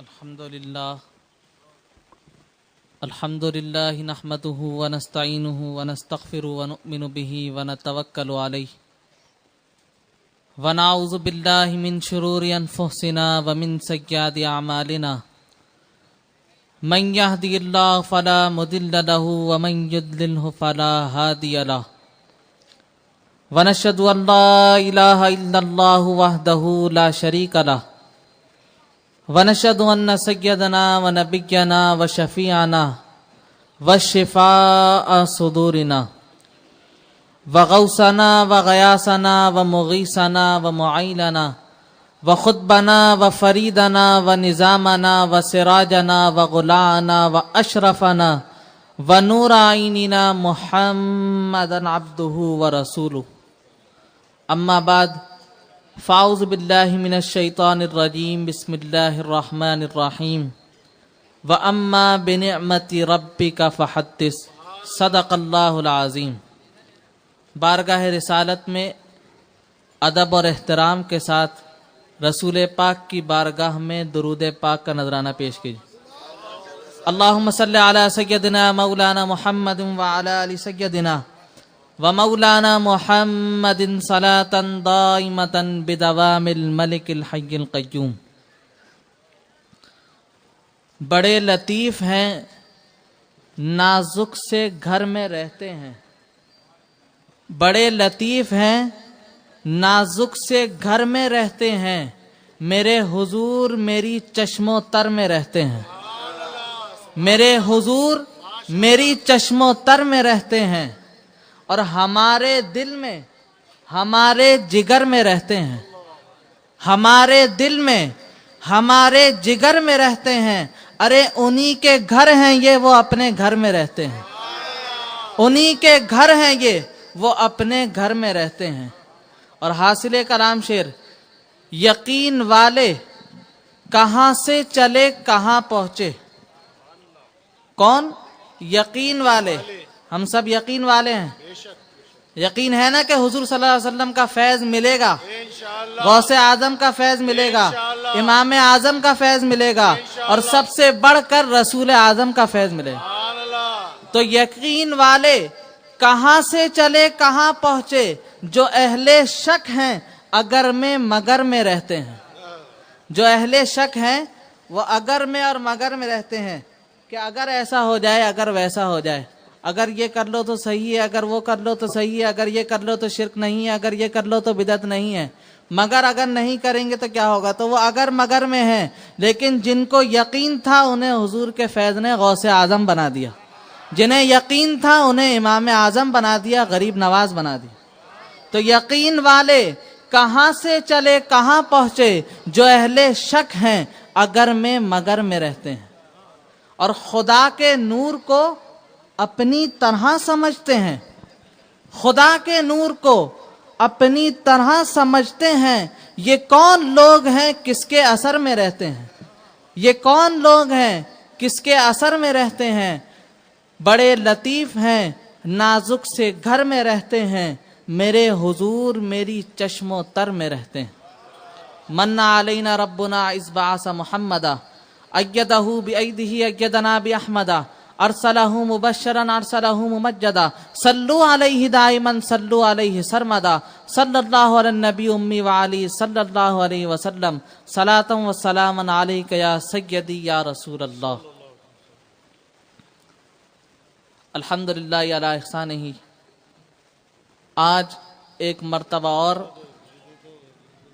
الحمد لله نحمده ونستعينه ونستغفره ونؤمن به ونتوكل عليه ونعوذ بالله من شرور أنفسنا ومن سيئات أعمالنا من يهدي الله فلا مضل له ومن يضلل فلا هادي له ونشهد أن لا إله إلا الله وحده لا شريك له ونشهد أن سيدنا ونبينا وشفيعنا وشفاء صدورنا وغوثنا وغياثنا ومغيثنا ومعيننا وخطبنا وفريدنا ونظامنا وسراجنا وغلانا وأشرفنا ونور عيننا محمدا عبده ورسوله أما بعد فاعوذ باللہ من الشیطان الرجیم بسم اللہ الرحمن الرحیم واما بنعمت ربک فحدث صدق اللہ العظیم۔ بارگاہ رسالت میں ادب اور احترام کے ساتھ رسول پاک کی بارگاہ میں درود پاک کا نذرانہ پیش کیجیے۔ اللہم صلی علی سیدنا مولانا محمد وعلی آل سیدنا ومولانا محمد صلاة دائمة بدوام الملک الحی القیوم۔ بڑے لطیف ہیں نازک سے گھر میں رہتے ہیں، بڑے لطیف ہیں نازک سے گھر میں رہتے ہیں، میرے حضور میری چشم و تر میں رہتے ہیں، میرے حضور میری چشم و تر میں رہتے ہیں اور ہمارے دل میں ہمارے جگر میں رہتے ہیں، ہمارے دل میں ہمارے جگر میں رہتے ہیں۔ ارے انہی کے گھر ہیں یہ، وہ اپنے گھر میں رہتے ہیں، انہی کے گھر ہیں یہ، وہ اپنے گھر میں رہتے ہیں۔ اور حاصل کلام شعر، یقین والے کہاں سے چلے کہاں پہنچے۔ کون؟ یقین والے۔ ہم سب یقین والے ہیں، یقین ہے نا کہ حضور صلی اللہ علیہ وسلم کا فیض ملے گا، غوث اعظم کا فیض ملے گا، امام اعظم کا فیض ملے گا، اور سب سے بڑھ کر رسول اعظم کا فیض ملے گا۔ تو یقین والے کہاں سے چلے کہاں پہنچے، جو اہل شک ہیں اگر میں مگر میں رہتے ہیں، جو اہل شک ہیں وہ اگر میں اور مگر میں رہتے ہیں کہ اگر ایسا ہو جائے، اگر ویسا ہو جائے، اگر یہ کر لو تو صحیح ہے، اگر وہ کر لو تو صحیح ہے، اگر یہ کر لو تو شرک نہیں ہے، اگر یہ کر لو تو بدعت نہیں ہے، مگر اگر نہیں کریں گے تو کیا ہوگا؟ تو وہ اگر مگر میں ہیں۔ لیکن جن کو یقین تھا انہیں حضور کے فیض نے غوث اعظم بنا دیا، جنہیں یقین تھا انہیں امام اعظم بنا دیا، غریب نواز بنا دیا۔ تو یقین والے کہاں سے چلے کہاں پہنچے، جو اہل شک ہیں اگر میں مگر میں رہتے ہیں، اور خدا کے نور کو اپنی طرح سمجھتے ہیں، خدا کے نور کو اپنی طرح سمجھتے ہیں۔ یہ کون لوگ ہیں کس کے اثر میں رہتے ہیں، یہ کون لوگ ہیں کس کے اثر میں رہتے ہیں۔ بڑے لطیف ہیں نازک سے گھر میں رہتے ہیں، میرے حضور میری چشم و تر میں رہتے ہیں۔ من علینا ربنا اذ بعث محمدا ایدہ بایدہ ایدنا باحمدا ارسلہ مبشرا ارسلہ ممجدا صلو علیہ دائما صلو علیہ سرمدا صلی اللہ علی النبی امی وعلی صلی اللہ علیہ وسلم صلاۃ و سلام علیک یا سیدی یا رسول اللہ۔ الحمدللہ علی احسانہ، آج ایک مرتبہ اور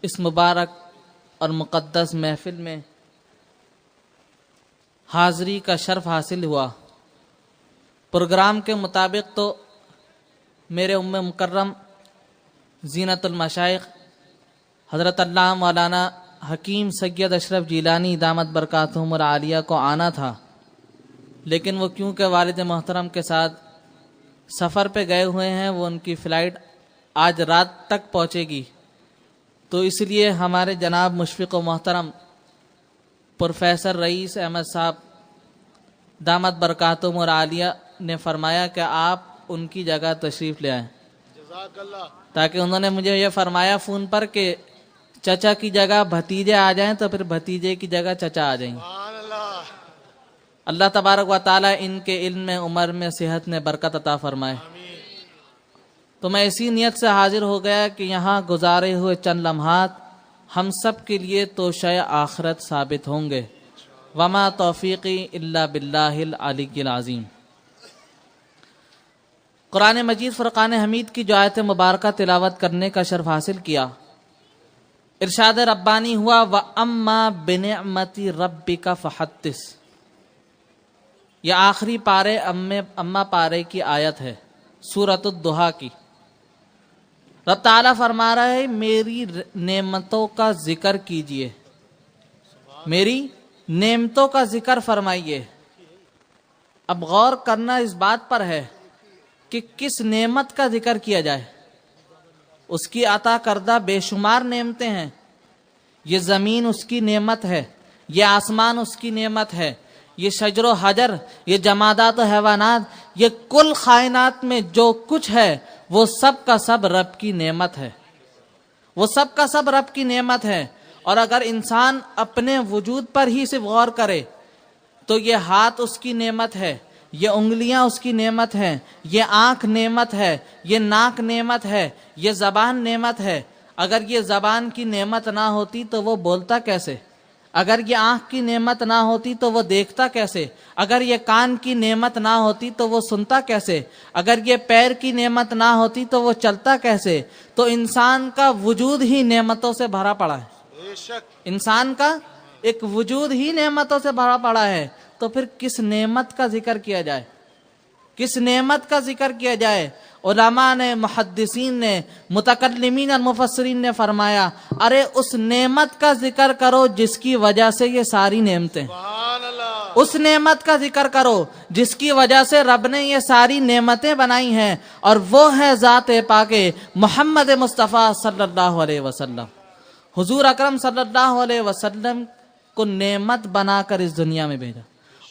اس مبارک اور مقدس محفل میں حاضری کا شرف حاصل ہوا۔ پروگرام کے مطابق تو میرے ام مکرم زینت المشائخ حضرت اللہ مولانا حکیم سید اشرف جیلانی دامت برکاتہم العالیہ کو آنا تھا، لیکن وہ کیونکہ والد محترم کے ساتھ سفر پہ گئے ہوئے ہیں، وہ ان کی فلائٹ آج رات تک پہنچے گی، تو اس لیے ہمارے جناب مشفق و محترم پروفیسر رئیس احمد صاحب دامت برکاتہم العالیہ نے فرمایا کہ آپ ان کی جگہ تشریف لے آئیں، تاکہ انہوں نے مجھے یہ فرمایا فون پر کہ چچا کی جگہ بھتیجے آ جائیں تو پھر بھتیجے کی جگہ چچا آ جائیں. اللہ تبارک و تعالیٰ ان کے علم میں، عمر میں، صحت میں برکت عطا فرمائے. تو میں اسی نیت سے حاضر ہو گیا کہ یہاں گزارے ہوئے چند لمحات ہم سب کے لیے توشہ آخرت ثابت ہوں گے. وما توفیقی الا باللہ العلی العظیم. قرآن مجید فرقان حمید کی جو آیت مبارکہ تلاوت کرنے کا شرف حاصل کیا، ارشاد ربانی ہوا وَأَمَّا بِنِعْمَةِ رَبِّكَ فَحَدِّثْ. یہ آخری پارے اما پارے کی آیت ہے سورۃ الضحیٰ کی. رب تعالیٰ فرما رہا ہے میری نعمتوں کا ذکر کیجئے، میری نعمتوں کا ذکر فرمائیے. اب غور کرنا اس بات پر ہے کہ کس نعمت کا ذکر کیا جائے. اس کی عطا کردہ بے شمار نعمتیں ہیں. یہ زمین اس کی نعمت ہے، یہ آسمان اس کی نعمت ہے، یہ شجر و حجر، یہ جمادات و حیوانات، یہ کل کائنات میں جو کچھ ہے وہ سب کا سب رب کی نعمت ہے. وہ سب کا سب رب کی نعمت ہے. اور اگر انسان اپنے وجود پر ہی صرف غور کرے تو یہ ہاتھ اس کی نعمت ہے، یہ انگلیاں اس کی نعمت ہیں، یہ آنکھ نعمت ہے، یہ ناک نعمت ہے، یہ زبان نعمت ہے. اگر یہ زبان کی نعمت نہ ہوتی تو وہ بولتا کیسے؟ اگر یہ آنکھ کی نعمت نہ ہوتی تو وہ دیکھتا کیسے؟ اگر یہ کان کی نعمت نہ ہوتی تو وہ سنتا کیسے؟ اگر یہ پیر کی نعمت نہ ہوتی تو وہ چلتا کیسے؟ تو انسان کا وجود ہی نعمتوں سے بھرا پڑا ہے. انسان کا ایک وجود ہی نعمتوں سے بھرا پڑا ہے. تو پھر کس نعمت کا ذکر کیا جائے؟ کس نعمت کا ذکر کیا جائے؟ علماء نے، محدثین نے، متکلمین اور مفسرین نے فرمایا ارے اس نعمت کا ذکر کرو جس کی وجہ سے یہ ساری نعمتیں، اس نعمت کا ذکر کرو جس کی وجہ سے رب نے یہ ساری نعمتیں بنائی ہیں، اور وہ ہے ذات پاک محمد مصطفیٰ صلی اللہ علیہ وسلم. حضور اکرم صلی اللہ علیہ وسلم کو نعمت بنا کر اس دنیا میں بھیجا.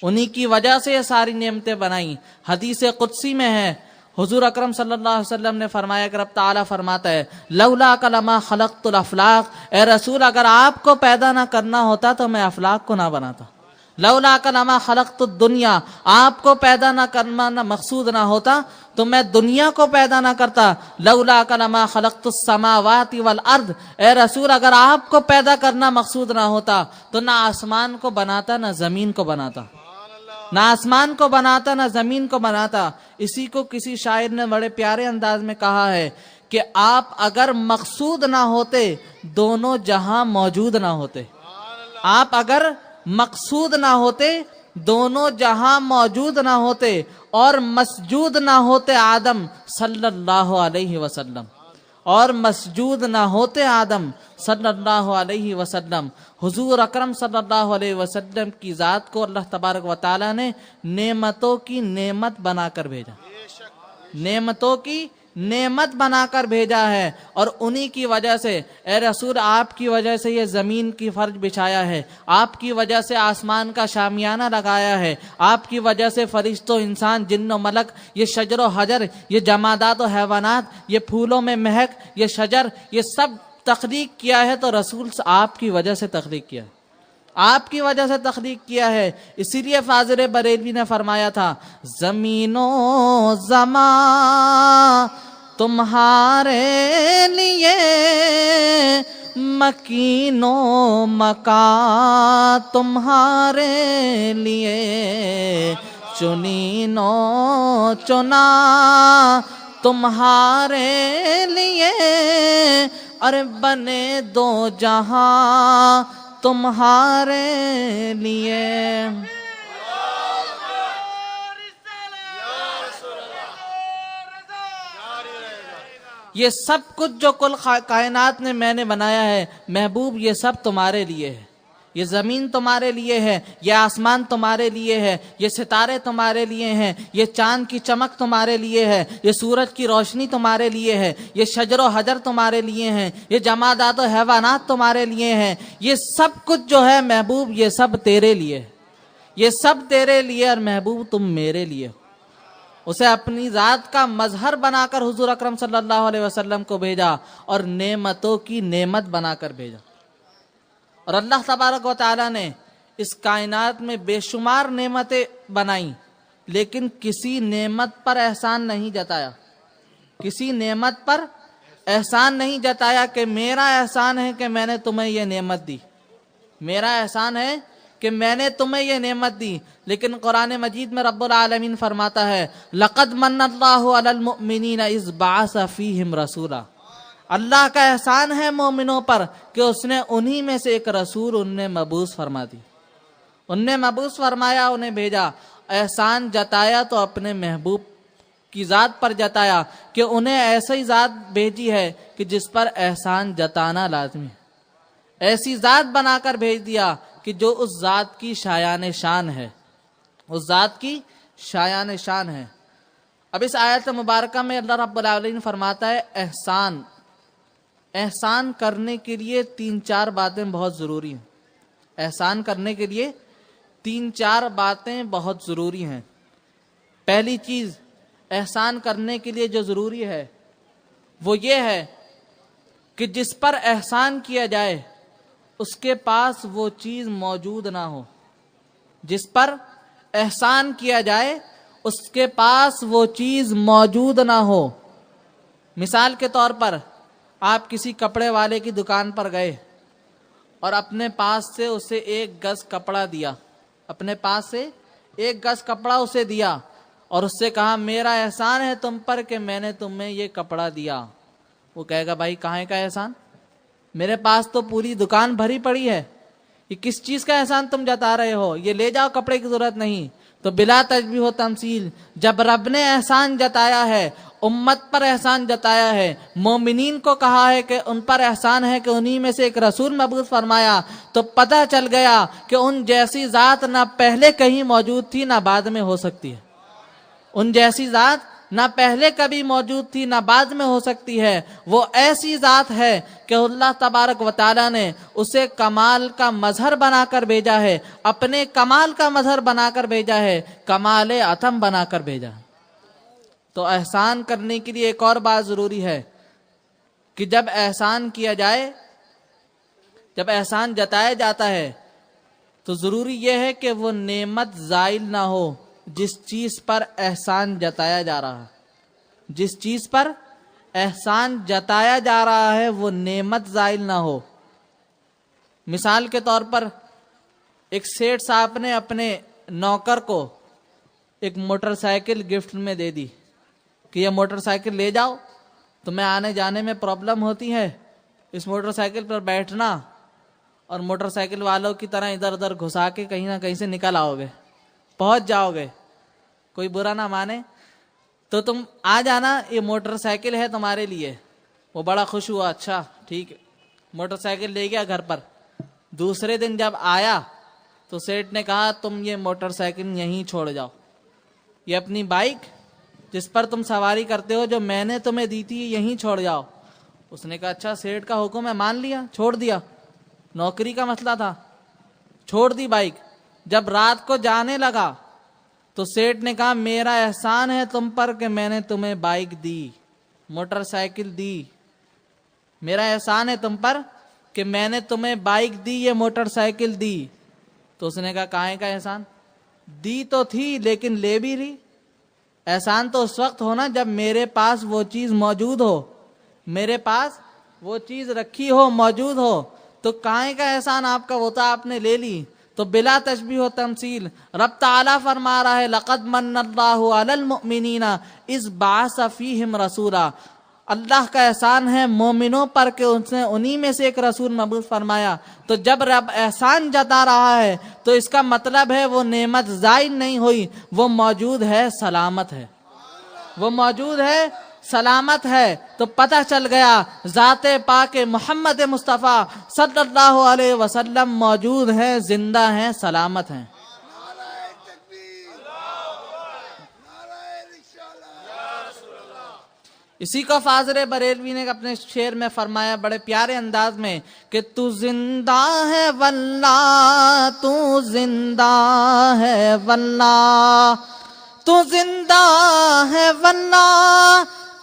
انہی کی وجہ سے یہ ساری نعمتیں بنائیں. حدیث قدسی میں ہے حضور اکرم صلی اللہ علیہ وسلم نے فرمایا کہ رب تعالیٰ فرماتا ہے لولاک لما خلقت الافلاق، اے رسول اگر آپ کو پیدا نہ کرنا ہوتا تو میں افلاق کو نہ بناتا. لولاک لما خلقت الدنیا، آپ کو پیدا نہ کرنا مقصود نہ ہوتا تو میں دنیا کو پیدا نہ کرتا. لولاک لما خلقت السماوات والارض، اے رسول اگر آپ کو پیدا کرنا مقصود نہ ہوتا تو نہ آسمان کو بناتا نہ زمین کو بناتا، نہ آسمان کو بناتا نہ زمین کو بناتا. اسی کو کسی شاعر نے بڑے پیارے انداز میں کہا ہے کہ آپ اگر مقصود نہ ہوتے دونوں جہاں موجود نہ ہوتے. آپ اگر مقصود نہ ہوتے دونوں جہاں موجود نہ ہوتے اور مسجود نہ ہوتے آدم صلی اللہ علیہ وسلم، اور مسجود نہ ہوتے آدم صلی اللہ علیہ وسلم. حضور اکرم صلی اللہ علیہ وسلم کی ذات کو اللہ تبارک و تعالیٰ نے نعمتوں کی نعمت بنا کر بھیجا، نعمتوں کی نعمت بنا کر بھیجا ہے. اور انہی کی وجہ سے اے رسول آپ کی وجہ سے یہ زمین کی فرش بچھایا ہے، آپ کی وجہ سے آسمان کا شامیانہ لگایا ہے، آپ کی وجہ سے فرشتوں، انسان، جن و ملک، یہ شجر و حجر، یہ جمادات و حیوانات، یہ پھولوں میں مہک، یہ شجر، یہ سب تخلیق کیا ہے تو رسول آپ کی وجہ سے تخلیق کیا، آپ کی وجہ سے تخلیق کیا ہے. اسی لیے فاضل بریلوی نے فرمایا تھا زمین و زمان تمہارے لیے، مکین و مکان تمہارے لیے، چنین و چنا تمہارے لیے، ارے بنے دو جہاں تمہارے لیے. یہ سب کچھ جو کل کائنات میں نے بنایا ہے محبوب یہ سب تمہارے لیے ہے. یہ زمین تمہارے لیے ہے، یہ آسمان تمہارے لیے ہے، یہ ستارے تمہارے لیے ہیں، یہ چاند کی چمک تمہارے لیے ہے، یہ سورج کی روشنی تمہارے لیے ہے، یہ شجر و حجر تمہارے لیے ہیں، یہ جمادات و حیوانات تمہارے لیے ہیں. یہ سب کچھ جو ہے محبوب یہ سب تیرے لیے، یہ سب تیرے لیے، اور محبوب تم میرے لیے. اسے اپنی ذات کا مظہر بنا کر حضور اکرم صلی اللہ علیہ وسلم کو بھیجا اور نعمتوں کی نعمت بنا کر بھیجا۔ اور اللہ تبارک و تعالیٰ نے اس کائنات میں بے شمار نعمتیں بنائیں، لیکن کسی نعمت پر احسان نہیں جتایا، کسی نعمت پر احسان نہیں جتایا کہ میرا احسان ہے کہ میں نے تمہیں یہ نعمت دی، میرا احسان ہے کہ میں نے تمہیں یہ نعمت دی۔ لیکن قرآن مجید میں رب العالمین فرماتا ہے لَقَدْ مَنَّ اللَّهُ عَلَى الْمُؤْمِنِينَ إِذْ بَعَثَ فِيهِمْ رَسُولًا، اللہ کا احسان ہے مومنوں پر کہ اس نے انہی میں سے ایک رسول ان میں مبعوث فرما دی، ان نے مبعوث فرمایا، انہیں بھیجا۔ احسان جتایا تو اپنے محبوب کی ذات پر جتایا کہ انہیں ایسی ذات بھیجی ہے کہ جس پر احسان جتانا لازمی ہے، ایسی ذات بنا کر بھیج دیا کہ جو اس ذات کی شایان شان ہے، اس ذات کی شایان شان ہے۔ اب اس آیت مبارکہ میں اللہ رب العالمین فرماتا ہے احسان کرنے کے لیے 3-4 باتیں بہت ضروری ہیں، احسان کرنے کے لیے 3-4 باتیں بہت ضروری ہیں۔ پہلی چیز احسان کرنے کے لیے جو ضروری ہے وہ یہ ہے کہ جس پر احسان کیا جائے اس کے پاس وہ چیز موجود نہ ہو، جس پر احسان کیا جائے اس کے پاس وہ چیز موجود نہ ہو۔ مثال کے طور پر آپ کسی کپڑے والے کی دکان پر گئے اور اپنے پاس سے اسے 1 گز کپڑا دیا، اپنے پاس سے 1 گز کپڑا اسے دیا اور اس سے کہا میرا احسان ہے تم پر کہ میں نے تمہیں یہ کپڑا دیا۔ وہ کہے گا بھائی کہاں کا احسان، میرے پاس تو پوری دکان بھری پڑی ہے، یہ کس چیز کا احسان تم جتا رہے ہو، یہ لے جاؤ، کپڑے کی ضرورت نہیں۔ تو بلا تشبیہ و تمثیل جب رب نے احسان جتایا ہے، امت پر احسان جتایا ہے، مومنین کو کہا ہے کہ ان پر احسان ہے کہ انہی میں سے ایک رسول مبعوث فرمایا، تو پتہ چل گیا کہ ان جیسی ذات نہ پہلے کہیں موجود تھی نہ بعد میں ہو سکتی ہے، ان جیسی ذات نہ پہلے کبھی موجود تھی نہ بعد میں ہو سکتی ہے۔ وہ ایسی ذات ہے کہ اللہ تبارک و تعالیٰ نے اسے کمال کا مظہر بنا کر بھیجا ہے، اپنے کمال کا مظہر بنا کر بھیجا ہے، کمال اتم بنا کر بھیجا۔ تو احسان کرنے کے لیے ایک اور بات ضروری ہے کہ جب احسان کیا جائے، جب احسان جتایا جاتا ہے تو ضروری یہ ہے کہ وہ نعمت زائل نہ ہو جس چیز پر احسان جتایا جا رہا ہے، جس چیز پر احسان جتایا جا رہا ہے وہ نعمت زائل نہ ہو۔ مثال کے طور پر ایک سیٹھ صاحب نے اپنے نوکر کو ایک موٹر سائیکل گفٹ میں دے دی کہ یہ موٹر سائیکل لے جاؤ، تمہیں آنے جانے میں پرابلم ہوتی ہے، اس موٹر سائیکل پر بیٹھنا اور موٹر سائیکل والوں کی طرح ادھر ادھر گھسا کے کہیں نہ کہیں سے نکل آؤ گے، پہنچ جاؤ گے، کوئی برا نہ مانے تو تم آ جانا، یہ موٹر سائیکل ہے تمہارے لیے۔ وہ بڑا خوش ہوا، اچھا ٹھیک ہے، موٹر سائیکل لے گیا گھر پر۔ دوسرے دن جب آیا تو سیٹھ نے کہا تم یہ موٹر سائیکل یہیں چھوڑ جاؤ، یہ اپنی بائک جس پر تم سواری کرتے ہو جو میں نے تمہیں دی تھی یہیں چھوڑ جاؤ۔ اس نے کہا اچھا سیٹھ کا حکم ہے، مان لیا، چھوڑ دیا، نوکری کا مسئلہ تھا، چھوڑ دی بائک۔ جب رات کو جانے لگا تو سیٹھ نے کہا میرا احسان ہے تم پر کہ میں نے تمہیں بائک دی، موٹر سائیکل دی، میرا احسان ہے تم پر کہ میں نے تمہیں بائک دی، یہ موٹر سائیکل دی۔ تو اس نے کہا کائیں کا احسان، دی تو تھی لیکن لے بھی لی، احسان تو اس وقت ہونا جب میرے پاس وہ چیز موجود ہو، میرے پاس وہ چیز رکھی ہو، موجود ہو، تو کائیں کا احسان آپ کا، وہ تو آپ نے لے لی۔ تو بلا تشبیہ و تمثیل رب تعالیٰ فرما رہا ہے لَقَدْ مَنَّ اللَّهُ عَلَى الْمُؤْمِنِينَ إِذْ بَعَثَ فِيهِمْ رَسُولًا، اللہ کا احسان ہے مومنوں پر کہ اس نے انہی میں سے ایک رسول مبعوث فرمایا۔ تو جب رب احسان جتا رہا ہے تو اس کا مطلب ہے وہ نعمت زائل نہیں ہوئی، وہ موجود ہے، سلامت ہے، وہ موجود ہے، سلامت ہے۔ تو پتہ چل گیا ذات پاک محمد مصطفیٰ صلی اللہ علیہ وسلم موجود ہیں، زندہ ہیں، سلامت ہیں۔ اسی کو فاضل بریلوی نے اپنے شعر میں فرمایا بڑے پیارے انداز میں کہ تو زندہ ہے واللہ، تو زندہ ہے واللہ، تو زندہ ہے ورنہ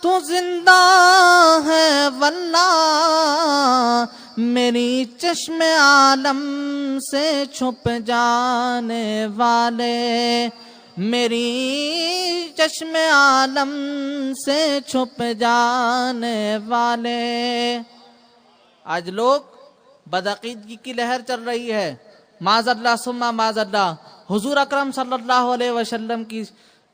تو زندہ ہے ورنہ میری چشم عالم سے چھپ جانے والے، میری چشم عالم سے چھپ جانے والے۔ آج لوگ بدعقیدگی کی لہر چل رہی ہے، معاذ اللہ ثم معاذ اللہ، حضور اکرم صلی اللہ علیہ وسلم کی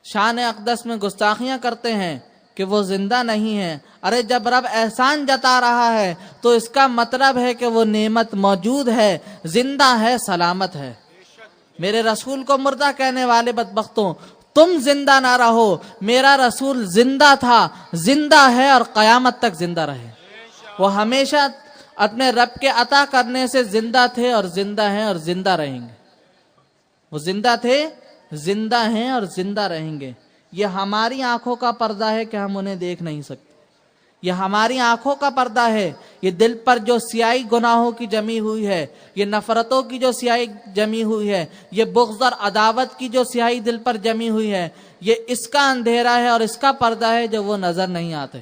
شان اقدس میں گستاخیاں کرتے ہیں کہ وہ زندہ نہیں ہیں۔ ارے جب رب احسان جتا رہا ہے تو اس کا مطلب ہے کہ وہ نعمت موجود ہے، زندہ ہے، سلامت ہے۔ میرے رسول کو مردہ کہنے والے بدبختوں، تم زندہ نہ رہو، میرا رسول زندہ تھا، زندہ ہے اور قیامت تک زندہ رہے۔ وہ ہمیشہ اپنے رب کے عطا کرنے سے زندہ تھے اور زندہ ہیں اور زندہ رہیں گے۔ وہ زندہ تھے، زندہ ہیں اور زندہ رہیں گے۔ یہ ہماری آنکھوں کا پردہ ہے کہ ہم انہیں دیکھ نہیں سکتے، یہ ہماری آنکھوں کا پردہ ہے۔ یہ دل پر جو سیاہی گناہوں کی جمی ہوئی ہے، یہ نفرتوں کی جو سیاہی جمی ہوئی ہے، یہ بغض اور عداوت کی جو سیاہی دل پر جمی ہوئی ہے، یہ اس کا اندھیرا ہے اور اس کا پردہ ہے جو وہ نظر نہیں آتے،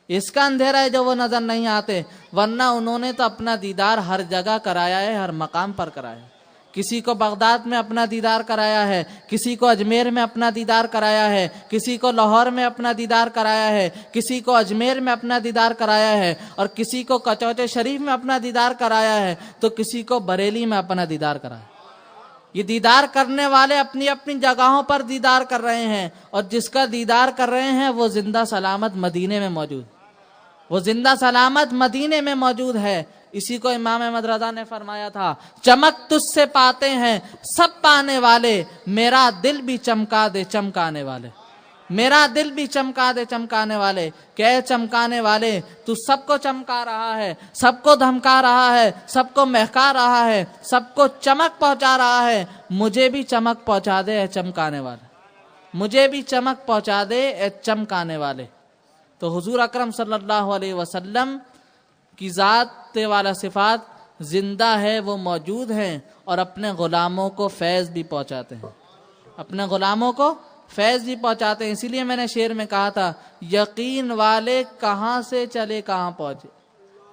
اس کا اندھیرا ہے جو وہ نظر نہیں آتے۔ ورنہ انہوں نے تو اپنا دیدار ہر جگہ کرایا ہے، ہر مقام پر کرایا ہے۔ کسی کو بغداد میں اپنا دیدار کرایا ہے، کسی کو اجمیر میں اپنا دیدار کرایا ہے، کسی کو لاہور میں اپنا دیدار کرایا ہے، کسی کو اجمیر میں اپنا دیدار کرایا ہے، اور کسی کو کچوچے شریف میں اپنا دیدار کرایا ہے، تو کسی کو بریلی میں اپنا دیدار کرایا ہے۔ یہ دیدار کرنے والے اپنی اپنی جگہوں پر دیدار کر رہے ہیں، اور جس کا دیدار کر رہے ہیں وہ زندہ سلامت مدینے میں موجود، وہ زندہ سلامت مدینے میں موجود ہے۔ اسی کو امام احمد رضا نے فرمایا تھا، چمک تجھ سے پاتے ہیں سب پانے والے، میرا دل بھی چمکا دے چمکانے والے، میرا دل بھی چمکا دے چمکانے والے۔ کہ اے چمکانے والے، تو سب کو چمکا رہا ہے، سب کو دھمکا رہا ہے، سب کو مہکا رہا ہے، سب کو چمک پہنچا رہا ہے، مجھے بھی چمک پہنچا دے اے چمکانے والے، مجھے بھی چمک پہنچا دے اے چمکانے والے۔ تو حضور اکرم صلی اللہ علیہ وسلم کی ذات والا صفات زندہ ہے، وہ موجود ہیں، اور اپنے غلاموں کو فیض بھی پہنچاتے ہیں، اپنے غلاموں کو فیض بھی پہنچاتے ہیں۔ اسی لیے میں نے شعر میں کہا تھا، یقین والے کہاں سے چلے کہاں پہنچے۔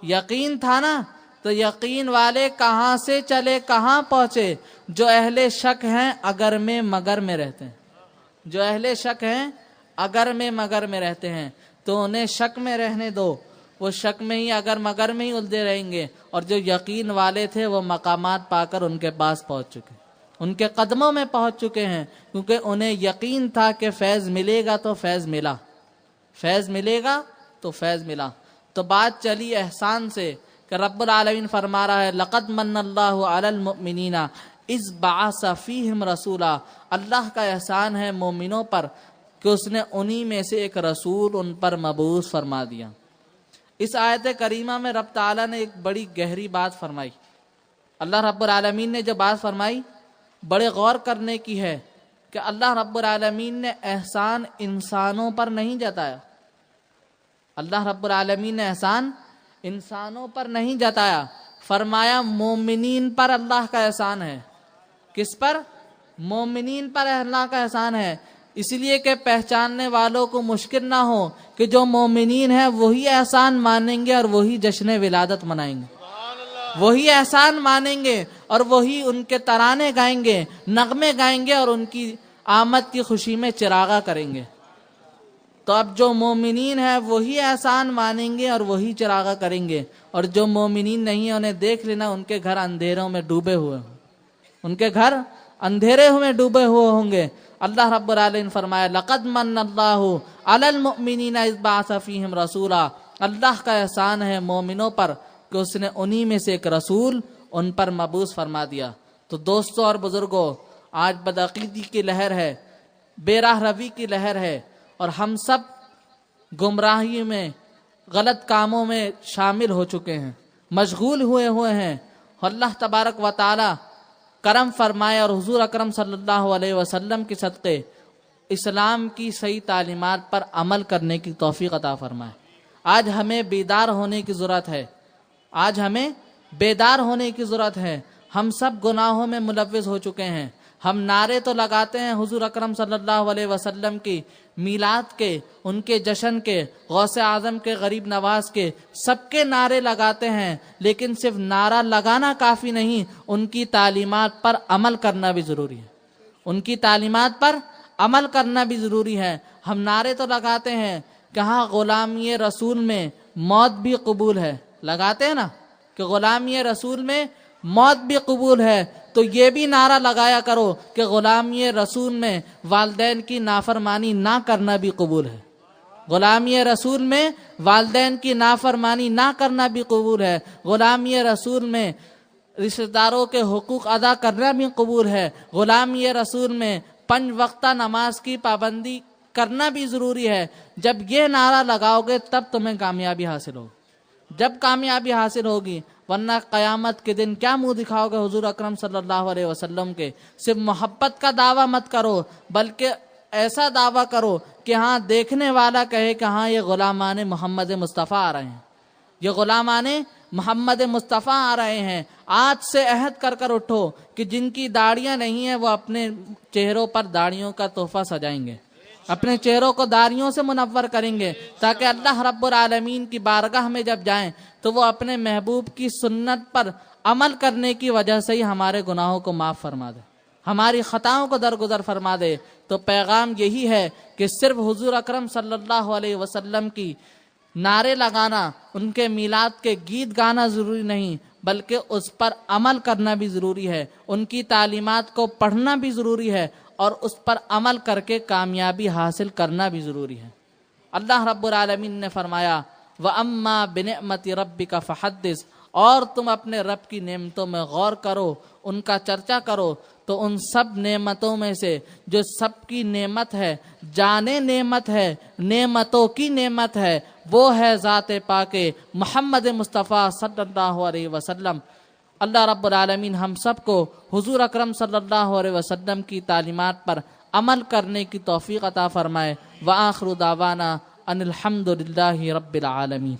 یقین تھا نا، تو یقین والے کہاں سے چلے کہاں پہنچے۔ جو اہل شک ہیں اگر میں مگر میں رہتے ہیں، جو اہل شک ہیں اگر میں مگر میں رہتے ہیں، تو انہیں شک میں رہنے دو، وہ شک میں ہی اگر مگر میں ہی الجھے رہیں گے۔ اور جو یقین والے تھے وہ مقامات پا کر ان کے پاس پہنچ چکے، ان کے قدموں میں پہنچ چکے ہیں، کیونکہ انہیں یقین تھا کہ فیض ملے گا تو فیض ملا، فیض ملے گا تو فیض ملا۔ تو بات چلی احسان سے کہ رب العالمین فرما رہا ہے، لقد من اللہ علی المؤمنین اذ بعث فیہم رسولا۔ اللہ کا احسان ہے مومنوں پر کہ اس نے انہی میں سے ایک رسول ان پر مبعوث فرما دیا۔ اس آیت کریمہ میں رب تعالیٰ نے ایک بڑی گہری بات فرمائی۔ اللہ رب العالمین نے جو بات فرمائی بڑے غور کرنے کی ہے کہ اللہ رب العالمین نے احسان انسانوں پر نہیں جتایا، اللہ رب العالمین نے احسان انسانوں پر نہیں جتایا، فرمایا مومنین پر اللہ کا احسان ہے۔ کس پر؟ مومنین پر اللہ کا احسان ہے۔ اس لیے کہ پہچاننے والوں کو مشکل نہ ہو کہ جو مومنین ہیں وہی احسان مانیں گے اور وہی جشن ولادت منائیں گے، وہی احسان مانیں گے اور وہی ان کے ترانے گائیں گے، نغمے گائیں گے اور ان کی آمد کی خوشی میں چراغاں کریں گے۔ تو اب جو مومنین ہیں وہی احسان مانیں گے اور وہی چراغاں کریں گے، اور جو مومنین نہیں ہیں انہیں دیکھ لینا ان کے گھر اندھیروں میں ڈوبے ہوئے ہوں، ان کے گھر اندھیرے میں ڈوبے ہوئے ہوں گے۔ اللہ رب العالمین فرمایا، لقد من اللہ علی المؤمنین اذ بعث فیہم رسولا۔ اللہ کا احسان ہے مومنوں پر کہ اس نے انہی میں سے ایک رسول ان پر مبعوث فرما دیا۔ تو دوستوں اور بزرگوں، آج بدعقیدگی کی لہر ہے، بے راہ روی کی لہر ہے، اور ہم سب گمراہی میں، غلط کاموں میں شامل ہو چکے ہیں، مشغول ہوئے ہیں۔ اللہ تبارک و تعالی کرم فرمائے اور حضور اکرم صلی اللہ علیہ وسلم کے صدقے اسلام کی صحیح تعلیمات پر عمل کرنے کی توفیق عطا فرمائے۔ آج ہمیں بیدار ہونے کی ضرورت ہے، آج ہمیں بیدار ہونے کی ضرورت ہے۔ ہم سب گناہوں میں ملوث ہو چکے ہیں، ہم نعرے تو لگاتے ہیں حضور اکرم صلی اللہ علیہ وسلم کی میلاد کے، ان کے جشن کے، غوث اعظم کے، غریب نواز کے، سب کے نعرے لگاتے ہیں، لیکن صرف نعرہ لگانا کافی نہیں، ان کی تعلیمات پر عمل کرنا بھی ضروری ہے، ان کی تعلیمات پر عمل کرنا بھی ضروری ہے۔ ہم نعرے تو لگاتے ہیں، کہاں غلامی رسول میں موت بھی قبول ہے، لگاتے ہیں نا کہ غلامی رسول میں موت بھی قبول ہے، تو یہ بھی نعرہ لگایا کرو کہ غلامی رسول میں والدین کی نافرمانی نہ کرنا بھی قبول ہے، غلامی رسول میں والدین کی نافرمانی نہ کرنا بھی قبول ہے، غلامی رسول میں رشتہ داروں کے حقوق ادا کرنا بھی قبول ہے، غلامی رسول میں 5 وقتہ نماز کی پابندی کرنا بھی ضروری ہے۔ جب یہ نعرہ لگاؤ گے تب تمہیں کامیابی حاصل ہوگی، جب کامیابی حاصل ہوگی، ورنہ قیامت کے دن کیا منہ دکھاؤ گے حضور اکرم صلی اللہ علیہ وسلم کے؟ صرف محبت کا دعویٰ مت کرو، بلکہ ایسا دعویٰ کرو کہ ہاں دیکھنے والا کہے کہ ہاں یہ غلامان محمد مصطفیٰ آ رہے ہیں، یہ غلامان محمد مصطفیٰ آ رہے ہیں۔ آج سے عہد کر کر اٹھو کہ جن کی داڑیاں نہیں ہیں وہ اپنے چہروں پر داڑیوں کا تحفہ سجائیں گے، اپنے چہروں کو داڑیوں سے منور کریں گے، تاکہ اللہ رب العالمین کی بارگاہ میں جب جائیں تو وہ اپنے محبوب کی سنت پر عمل کرنے کی وجہ سے ہی ہمارے گناہوں کو معاف فرما دے، ہماری خطاؤں کو درگزر فرما دے۔ تو پیغام یہی ہے کہ صرف حضور اکرم صلی اللہ علیہ وسلم کی نعرے لگانا، ان کے میلاد کے گیت گانا ضروری نہیں، بلکہ اس پر عمل کرنا بھی ضروری ہے، ان کی تعلیمات کو پڑھنا بھی ضروری ہے، اور اس پر عمل کر کے کامیابی حاصل کرنا بھی ضروری ہے۔ اللہ رب العالمین نے فرمایا وَأَمَّا بِنِعْمَةِ رَبِّكَ فَحَدِّثْ، اور تم اپنے رب کی نعمتوں میں غور کرو، ان کا چرچا کرو، تو ان سب نعمتوں میں سے جو سب کی نعمت ہے، جانے نعمت ہے، نعمتوں کی نعمت ہے، وہ ہے ذات پاک محمد مصطفیٰ صلی اللہ علیہ وسلم۔ اللہ رب العالمین ہم سب کو حضور اکرم صلی اللہ علیہ وسلم کی تعلیمات پر عمل کرنے کی توفیق عطا فرمائے۔ وآخر دعوانا ان الحمد للہ رب العالمین۔